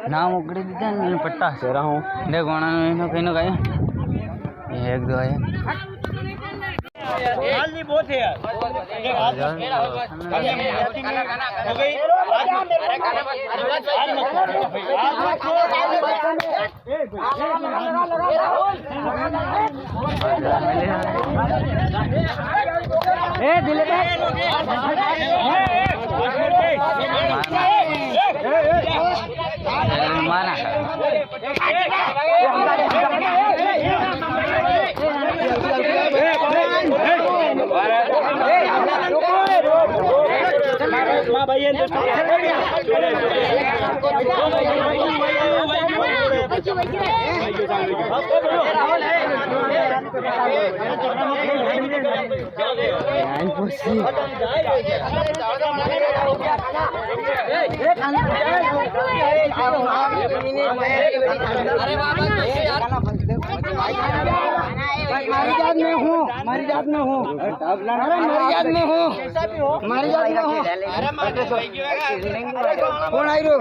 नाम उगड़े दीदन पट्टा से रहा हूँ देखो कहीं कहीं एक दो है बहुत है यार माना हमारी जात में हूँ हमारी जात में हूँ कौन आई रो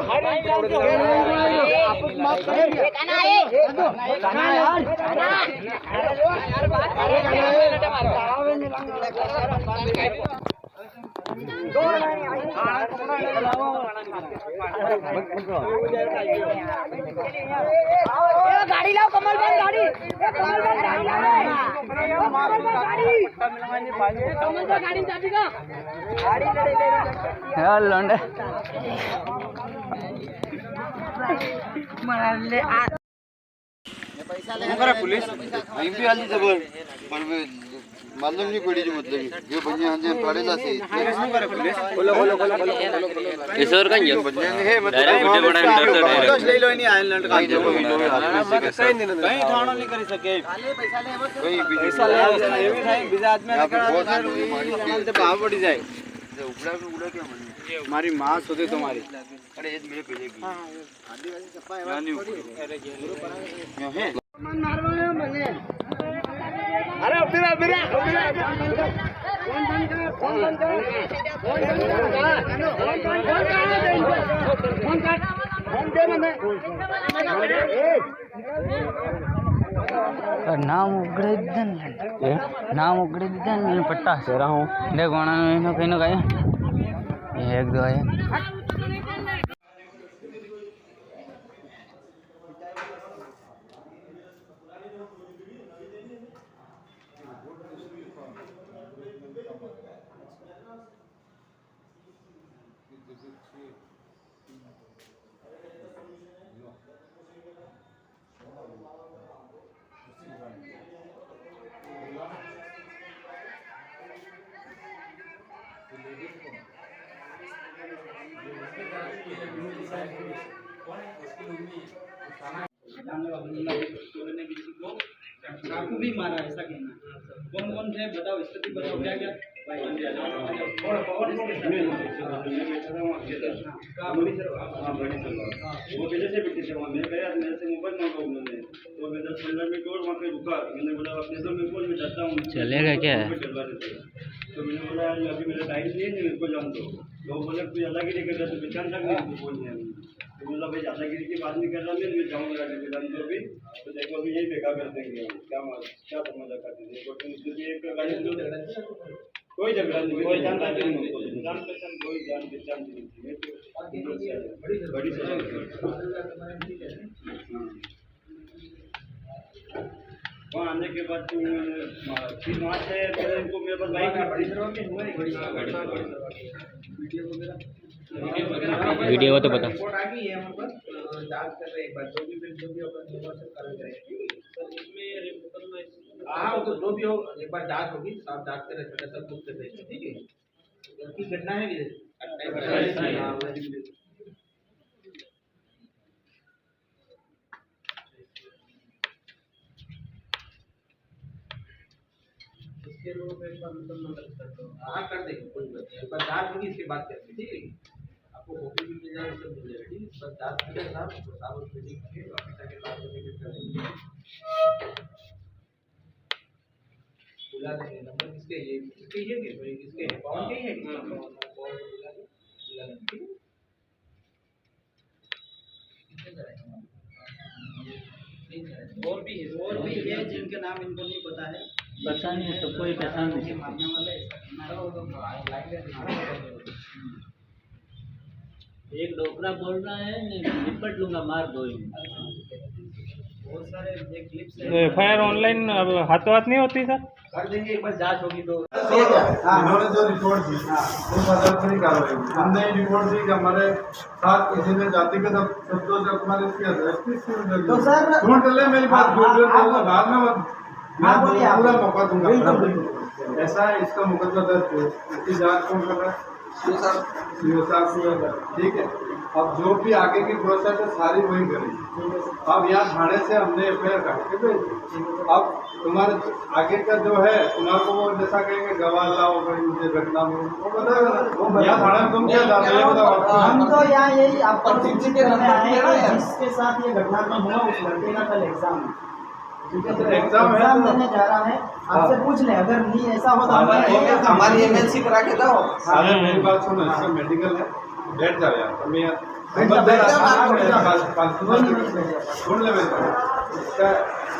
गाड़ी लाओ कमल बन गाड़ी लौंडे पुलिस भी हाल जबर मालूम नहीं पड़ी जो मतलब ये बनिया हंजे पड़ेला से पुलिस बोलो किशोर का ये है मतलब बड़ा डर ले लो नहीं आइलैंड का जो कहीं थाना नहीं कर सके पैसा ले ये भी है बिजात में से भाव बढ़ जाए उगड़ा क्या हमारी मां सोते तुम्हारी अरे ये मेरे पहले की आदिवासी सफा है है मन मारवाने बने अरे फिर नाम उगड़े दीदन पट्टा से रहा हूँ देखो कहीं कहीं एक दो है आपको भी मारा ऐसा कहना कौन थे बताओ स्थिति बताओ क्या क्या वो पहले से बैठे थे वहाँ मैं गया मेरे से मोबाइल मांगा उन्होंने तो मैं 10-15 मिनट और वहाँ पे रुका मैंने बोला अपने तो मैं फोन में जाता हूँ चलेगा क्या तो मैंने बोला अभी मेरा टाइम नहीं है मेरे को जान दो तो बोला कोई दादागिरी कर रहा तो पहचान तक नहीं फोन है तो बोला भाई दादागिरी की बात नहीं कर रहा मैं जाऊँगा जान दो अभी तो देखो अभी यही बेकार कर देंगे क्या समझा करते थे एक गाड़ी कोई झगड़ा नहीं कोई जान पहचान कोई जान पहचान नहीं बड़ी वहाँ आने के बाद फिर वहाँ से इनको मेरे पास बाइक वीडियो तो बता रिपोर्ट आ गई है हम पर जांच कर रहे हैं एक बार जो भी अपन कार्रवाई करेंगे हाँ वो तो जो भी हो एक बार जांच होगी सब जांच कर रहे सब कुछ कर रहे ठीक है की घटना है हाँ कर देंगे कोई बात नहीं एक बार जांच होगी इसके बाद करते ठीक है आपको कॉपी भी मिल जाएगी सब मिल जाएगा ठीक है बस जांच करें साहब मीटिंग करें और भी है जिनके नाम इनको नहीं पता है। पता नहीं है, सबको ही पहचान नहीं। मारने वाले एक डोकरा बोल रहा है, निपट लूंगा, मार दो। बहुत सारे क्लिप्स FIR ऑनलाइन अब हाथों हाथ नहीं होती सर? कर देंगे, एक बार जांच होगी तो। इन्होंने जो रिपोर्ट दी वो सदर्शनी कार्रवाई की। हमने रिपोर्ट दी कि हमारे साथ किसी ने जातिगत शब्दों से अपमानित किया था। तो सर सुन ले मेरी बात, बाद में मैं पूरा मौका दूंगा। ऐसा है, इसका मुकदमा दर्ज है, इसकी जांच कौन कर रहा है? सीओ साहब। ठीक है, अब जो भी आगे की प्रोसेस है सारी वही करेंगे। अब यहाँ थाने से हमने FIR काट के भेज दी। अब तुम्हारे आगे का जो है तुम्हारे को वो जैसा कहेंगे गवाह लाओ भाई मुझे घटना में वो बताओ यहाँ थाने में तुम क्या जाते हो बताओ। हम तो यहाँ यही आपको सूचित करने आए हैं जिसके साथ ये घटनाक्रम हुआ उस लड़के का कल एग्जाम है। ठीक है, तो एग्जाम देने जा रहा है, आपसे पूछ लें अगर नहीं ऐसा हो तो हमारी MLC करा के दो। अरे मेरी बात सुनो, इसका मेडिकल है, बैठ जाओ यार। सुन ले मेरी बात, इसका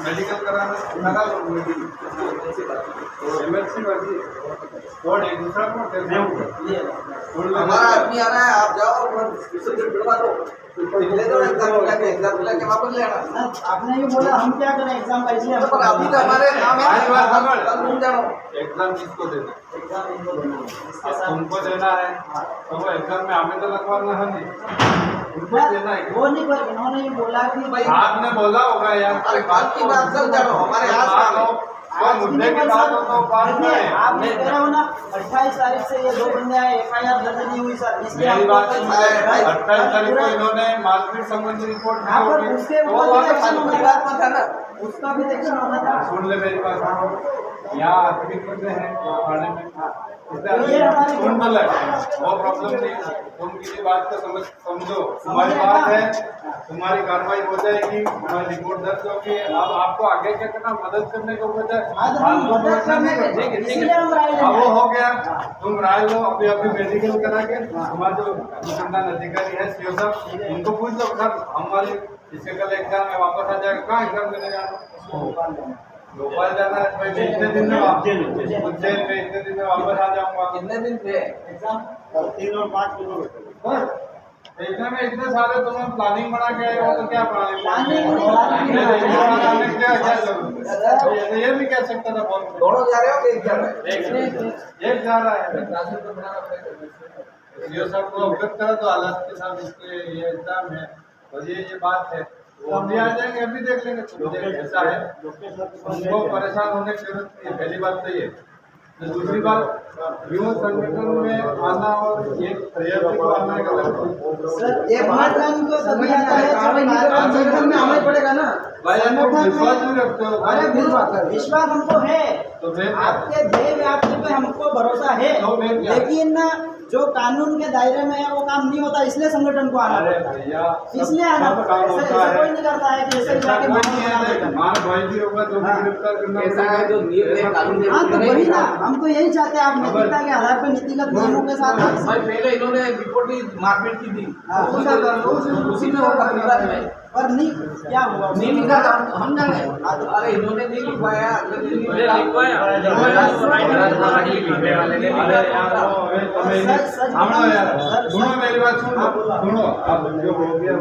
मेडिकल कराना करा लो। MLC वाली और एक दूसरा को हमारा आदमी आ रहा है, आप जाओ बिड़वा दो, एग्जाम के वापस ले आना। आपने ये बोला हम क्या करें एग्जाम का, इसलिए अभी तो हमारे एग्जाम किसको देना? तुमको देना है तो वो एग्जाम में हमें तो लगवाना है नहीं, उनको देना है। वो नहीं, पर इन्होंने ये बोला कि भाई आपने बोला होगा यार, बात की बात सब जानो हमारे मुद्दे की बात हो तो बात में आप कह रहे हो ना 28 तारीख से ये 2 बंदे आए, FIR दर्ज नहीं हुई सर, इसलिए मेरी बात 28 तारीख को इन्होंने मारपीट संबंधी रिपोर्ट उसका भी एक्शन होना था। सुन ले मेरी बात, यहाँ आदमी करते हैं थाने में सुन बोले वो प्रॉब्लम नहीं। तुम किसी बात को समझो, तुम्हारी बात है, तुम्हारी कार्रवाई हो जाएगी, तुम्हारी रिपोर्ट दर्ज होगी। अब आपको आगे क्या करना, मदद करने को बजाय अब वो हो गया, तुम राय लो। अभी मेडिकल करा के हमारे जो अनुसंधान अधिकारी है सीओ साहब, उनको पूछ लो सर हमारी इसके कल एग्जाम में वापस आ जाएगा। कहाँ एग्जाम देने जाना? भोपाल जाना है भाई, इतने दिन में उज्जैन में इतने दिन में वापस आ जाऊंगा। कितने दिन पे एग्जाम? 3 और 5 किलोमीटर। इतने में इतने सारे तुम्हें प्लानिंग बना के आए हो तो क्या प्लानिंग क्या ये भी कह सकता था। दोनों जा रहे हो एक जा रहा है? एक जा रहा है। सीओ साहब को अवगत करा तो हालात के साथ इसके ये एग्जाम है और ये बात है, वो अभी आ जाएंगे, अभी देख लेंगे। ऐसा है, उनको परेशान होने की जरूरत नहीं है, पहली बात तो ये। दूसरी बात, युवा संगठन में आना और एक प्रयासी को आना एक अलग सर, ये महात्मान को तभी आता है जब महात्मान संगठन में आना पड़ेगा ना। भाई आप विश्वास नहीं रखते हो? अरे विश्वास हमको है, तो आपके ध्येय व्याप्ति पे हमको भरोसा है, लेकिन जो कानून के दायरे में है वो काम नहीं होता, इसलिए संगठन को आना पड़ता है, इसलिए आना पड़ता है। ऐसा कोई नहीं करता है कि ऐसे जाके मान भाई भी होगा तो गिरफ्तार करना जो हाँ तो वही ना, हम तो यही चाहते हैं आप नैतिकता के आधार पर नीतिगत नियमों के साथ। पहले इन्होंने रिपोर्ट भी मारपीट की थी, उसी में होगा पर नहीं क्या हुआ नहीं लिखा था, हम जाने। अरे इन्होंने नहीं लिखवाया, सुनो मेरी बात, सुनो अब जो हो गया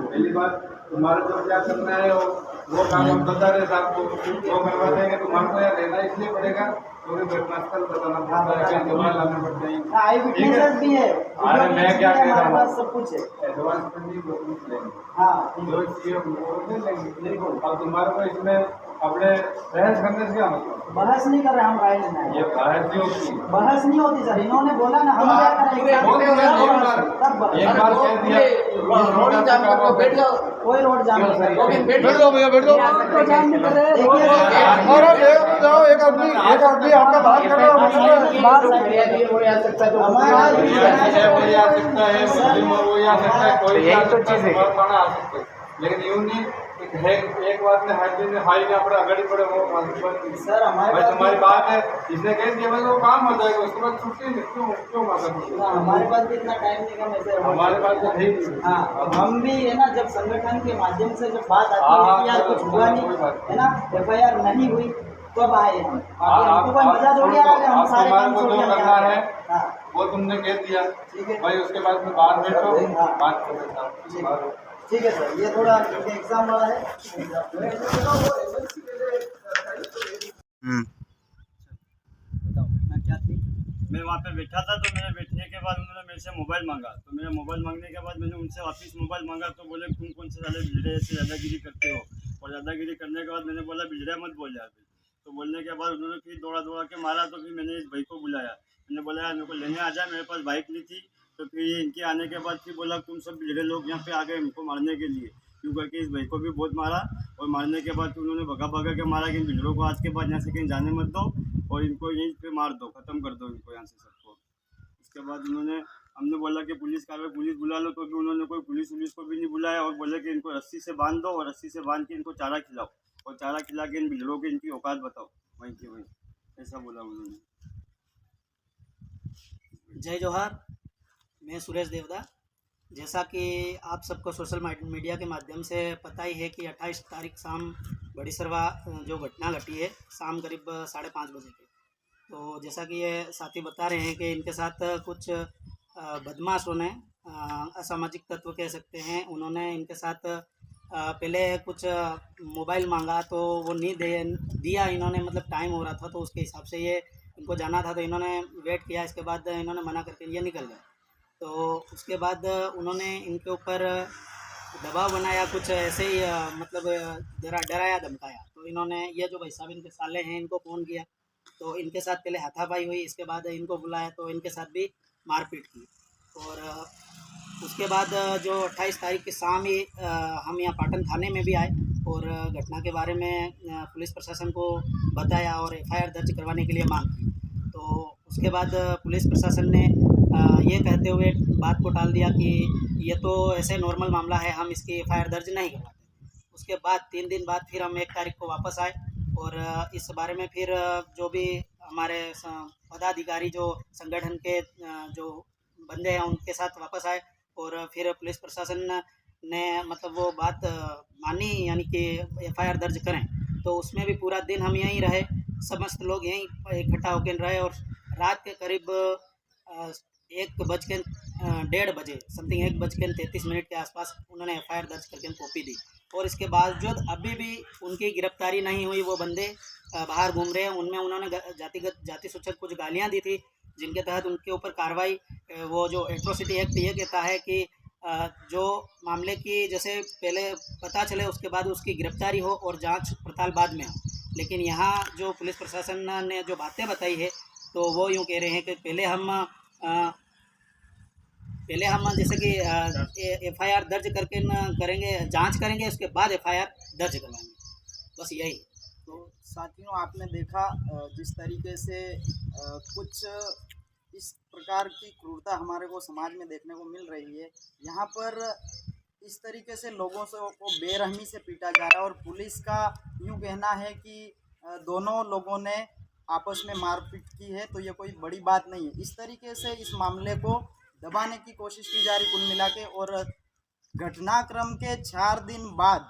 पहली बात, तुम्हारे को क्या करना है वो काम हम बता रहे थे आपको, वो करवा देंगे। तुम्हारे को यहाँ रहना इसलिए पड़ेगा क्योंकि घटनास्थल बताना पड़ता है, जमा लाना पड़ता है। आई विटनेसेस भी है। अरे मैं क्या कह रहा हूँ, सब कुछ है, एडवांस फंडिंग लेंगे। हाँ जो चाहिए वो दे देंगे। अब तुम्हारे को इसमें अपने बहस करने से क्या मतलब? बहस नहीं कर रहे हम, राय लेना है। ये बहस नहीं होती, बहस नहीं होती सर, इन्होंने बोला ना हम क्या करें। एक बार कह दिया रोड जाम कर दो, बैठ जाओ, कोई रोड जाम नहीं कर रहे। बैठ जाओ भैया, बैठ जाओ। तो जाम नहीं कर रहे। जाओ, एक आदमी आपका बात कर रहा हमारा वो आ सकता है, मुस्लिम और वो आ सकता है, कोई आ सकता है। लेकिन यूं नहीं है एक बात ने हर दिन हाई ने अपने अगड़ी पड़े वो सर हमारे भाई पास तुम्हारी बात है इसने कह दिया भाई वो काम हो जाएगा उसके बाद छुट्टी नहीं क्यों क्यों मांगा तुम हमारे पास भी इतना टाइम नहीं कम ऐसे हमारे पास तो है ही। हाँ अब हम भी है ना जब संगठन के माध्यम से जब बात आती है कि यार कुछ हुआ नहीं है ना FIR नहीं हुई तब आए हम हमको कोई मजा थोड़ी आ रहा है हम सारे काम को छोड़ जो के करना है हाँ वो तुमने कह दिया ठीक है भाई उसके बाद में बाहर बैठो हाँ। बात करो ठीक है सर ये थोड़ा एग्जाम वाला है क्या थी मैं वहाँ पे बैठा था तो मैंने बैठने के बाद उन्होंने मेरे से मोबाइल मांगा तो मेरा मोबाइल मांगने के बाद मैंने उनसे वापस मोबाइल मांगा तो बोले तुम कौन से ज़्यादा भिजड़े से ज़्यादागिरी करते हो और ज़्यादागिरी करने के बाद मैंने बोला भिजड़ा मत बोल यार तो बोलने के बाद उन्होंने फिर दौड़ा दौड़ा के मारा तो फिर मैंने इस भाई को बुलाया मैंने बोला यार मेरे को लेने आ जाए मेरे पास बाइक नहीं थी तो फिर ये इनके आने के बाद फिर बोला तुम सब भिजड़े लोग यहाँ पे आ गए इनको मारने के लिए क्यों करके इस भाई को भी बहुत मारा और मारने के बाद उन्होंने भगा भगा के मारा कि इन भिजड़ों को आज के बाद यहाँ से कहीं जाने मत दो और इनको यहीं पे मार दो ख़त्म कर दो इनको यहाँ से सबको उसके बाद उन्होंने हमने बोला कि पुलिस कार्रवाई पुलिस बुला लो तो भी उन्होंने कोई पुलिस को भी नहीं बुलाया और बोले कि इनको रस्सी से बांध दो और रस्सी से बांध के इनको चारा खिलाओ और चारा खिला के इन भिजड़ों के इनकी औकात बताओ वहीं की वहीं ऐसा बोला उन्होंने। जय जोहार, मैं सुरेश देवदा। जैसा कि आप सबको सोशल मीडिया के माध्यम से पता ही है कि 28 तारीख शाम बड़ी सरवा जो घटना घटी है शाम करीब 5:30 बजे के तो जैसा कि ये साथी बता रहे हैं कि इनके साथ कुछ बदमाशों ने असामाजिक तत्व कह सकते हैं उन्होंने इनके साथ पहले कुछ मोबाइल मांगा तो वो नहीं दिया इन्होंने मतलब टाइम हो रहा था तो उसके हिसाब से ये इनको जाना था तो इन्होंने वेट किया इसके बाद इन्होंने मना करके ये निकल गए तो उसके बाद उन्होंने इनके ऊपर दबाव बनाया कुछ ऐसे ही मतलब डराया धमकाया तो इन्होंने ये जो भाई साहब इनके साले हैं इनको फ़ोन किया तो इनके साथ पहले हाथापाई हुई इसके बाद इनको बुलाया तो इनके साथ भी मारपीट की और उसके बाद जो 28 तारीख की शाम ही हम यहाँ पाटन थाने में भी आए और घटना के बारे में पुलिस प्रशासन को बताया और FIR दर्ज करवाने के लिए मांग की तो उसके बाद पुलिस प्रशासन ने ये कहते हुए बात को टाल दिया कि ये तो ऐसे नॉर्मल मामला है हम इसकी FIR दर्ज नहीं करवाते। उसके बाद 3 दिन बाद फिर हम 1 तारीख को वापस आए और इस बारे में फिर जो भी हमारे पदाधिकारी जो संगठन के जो बंदे हैं उनके साथ वापस आए और फिर पुलिस प्रशासन ने मतलब वो बात मानी यानी कि FIR दर्ज करें तो उसमें भी पूरा दिन हम यहीं रहे समस्त लोग यहीं इकट्ठा होकर रहे और रात के करीब 1:30 बजे समथिंग 1:33 के आसपास उन्होंने FIR दर्ज करके कॉपी दी और इसके बावजूद अभी भी उनकी गिरफ्तारी नहीं हुई। वो बंदे बाहर घूम रहे हैं उनमें उन्होंने जाति सूचक कुछ गालियां दी थी जिनके तहत उनके ऊपर कार्रवाई वो जो एट्रोसिटी एक्ट ये कहता है कि जो मामले की जैसे पहले पता चले उसके बाद उसकी गिरफ्तारी हो और जांच पड़ताल बाद में हो लेकिन यहाँ जो पुलिस प्रशासन ने जो बातें बताई है तो वो यूँ कह रहे हैं कि पहले हम जैसे कि FIR दर्ज करके करेंगे जांच करेंगे उसके बाद FIR दर्ज करवाएंगे बस यही। तो साथियों आपने देखा जिस तरीके से कुछ इस प्रकार की क्रूरता हमारे को समाज में देखने को मिल रही है। यहाँ पर इस तरीके से लोगों को बेरहमी से पीटा जा रहा है और पुलिस का यूँ कहना है कि दोनों लोगों ने आपस में मारपीट की है तो ये कोई बड़ी बात नहीं है। इस तरीके से इस मामले को दबाने की कोशिश की जा रही कुल मिला के और घटनाक्रम के 4 दिन बाद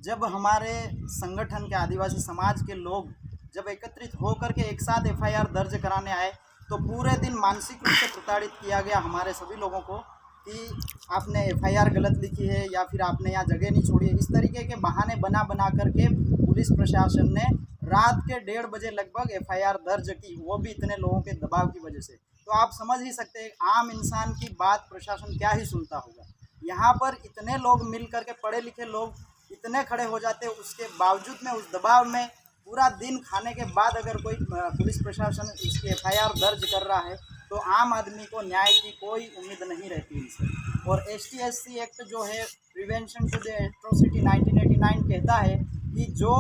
जब हमारे संगठन के आदिवासी समाज के लोग जब एकत्रित होकर के एक साथ FIR दर्ज कराने आए तो पूरे दिन मानसिक रूप से प्रताड़ित किया गया हमारे सभी लोगों को कि आपने FIR गलत लिखी है या फिर आपने यहाँ जगह नहीं छोड़ी है। इस तरीके के बहाने बना करके पुलिस प्रशासन ने रात के 1:30 बजे लगभग FIR दर्ज की, वो भी इतने लोगों के दबाव की वजह से। तो आप समझ ही सकते हैं आम इंसान की बात प्रशासन क्या ही सुनता होगा। यहाँ पर इतने लोग मिल करके पढ़े लिखे लोग इतने खड़े हो जाते हैं उसके बावजूद में उस दबाव में पूरा दिन खाने के बाद अगर कोई पुलिस प्रशासन इसकी FIR दर्ज कर रहा है तो आम आदमी को न्याय की कोई उम्मीद नहीं रहती इनसे। और ST/SC एक्ट जो है प्रिवेंशन टू द एट्रोसिटी 1989 कहता है कि जो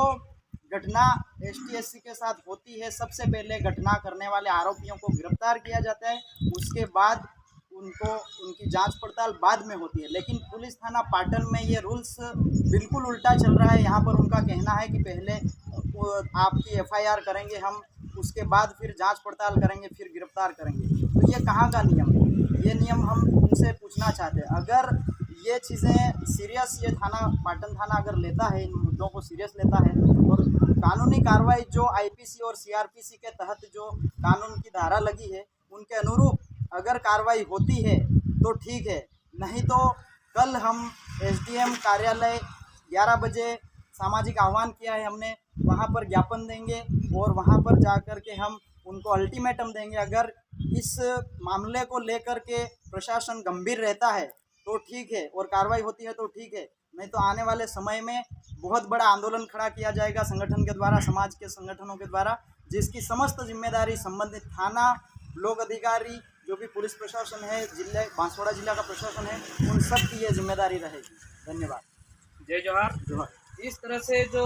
घटना ST/SC के साथ होती है सबसे पहले घटना करने वाले आरोपियों को गिरफ्तार किया जाता है, उसके बाद उनको उनकी जांच पड़ताल बाद में होती है। लेकिन पुलिस थाना पाटन में ये रूल्स बिल्कुल उल्टा चल रहा है। यहाँ पर उनका कहना है कि पहले आपकी एफआईआर करेंगे हम, उसके बाद फिर जांच पड़ताल करेंगे, फिर गिरफ्तार करेंगे। तो ये कहाँ का नियम है? ये नियम हम उनसे पूछना चाहते हैं। अगर ये चीज़ें सीरियस, ये थाना पाटन थाना अगर लेता है, इन मुद्दों को सीरियस लेता है और कानूनी कार्रवाई जो आईपीसी और सीआरपीसी के तहत जो कानून की धारा लगी है उनके अनुरूप अगर कार्रवाई होती है तो ठीक है, नहीं तो कल हम एसडीएम कार्यालय 11 बजे सामाजिक आह्वान किया है हमने, वहाँ पर ज्ञापन देंगे और वहाँ पर जाकर के हम उनको अल्टीमेटम देंगे। अगर इस मामले को लेकर के प्रशासन गंभीर रहता है तो ठीक है और कार्रवाई होती है तो ठीक है, नहीं तो आने वाले समय में बहुत बड़ा आंदोलन खड़ा किया जाएगा संगठन के द्वारा, समाज के संगठनों के द्वारा, जिसकी समस्त जिम्मेदारी संबंधित थाना, लोक अधिकारी, जो भी पुलिस प्रशासन है, जिले बांसवाड़ा जिला का प्रशासन है, उन सब की ये जिम्मेदारी रहेगी। धन्यवाद। जय जोहार। जोहार। इस तरह से जो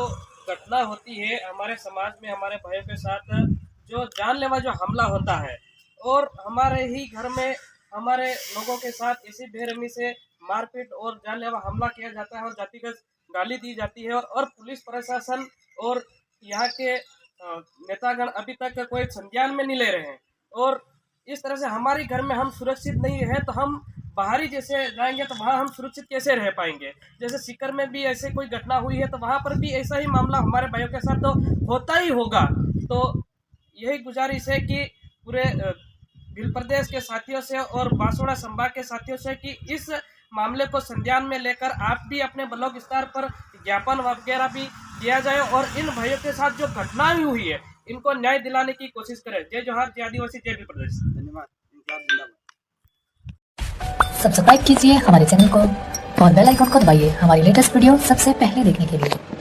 घटना होती है हमारे समाज में, हमारे भाइयों के साथ जो जानलेवा जो हमला होता है और हमारे ही घर में हमारे लोगों के साथ इसी बेरहमी से मारपीट और जानलेवा हमला किया जाता है और जातिगत गाली दी जाती है और पुलिस प्रशासन और यहाँ के नेतागण अभी तक कोई संज्ञान में नहीं ले रहे हैं। और इस तरह से हमारे घर में हम सुरक्षित नहीं है तो हम बाहरी जैसे जाएंगे तो वहाँ हम सुरक्षित कैसे रह पाएंगे। जैसे सीकर में भी ऐसे कोई घटना हुई है तो वहाँ पर भी ऐसा ही मामला हमारे भाइयों के साथ तो होता ही होगा। तो यही गुजारिश है कि पूरे भील प्रदेश के साथियों से और बांसवाड़ा संभाग के साथियों से कि इस मामले को संज्ञान में लेकर आप भी अपने ब्लॉक स्तर पर ज्ञापन वगैरह भी दिया जाए और इन भाइयों के साथ जो घटनाएं हुई है इनको न्याय दिलाने की कोशिश करें। जय जोहार, जय आदिवासी, जय भील प्रदेश। धन्यवाद। सब्सक्राइब कीजिए हमारे चैनल को और बेल आइकन को दबाइए हमारी लेटेस्ट वीडियो सबसे पहले देखने के लिए।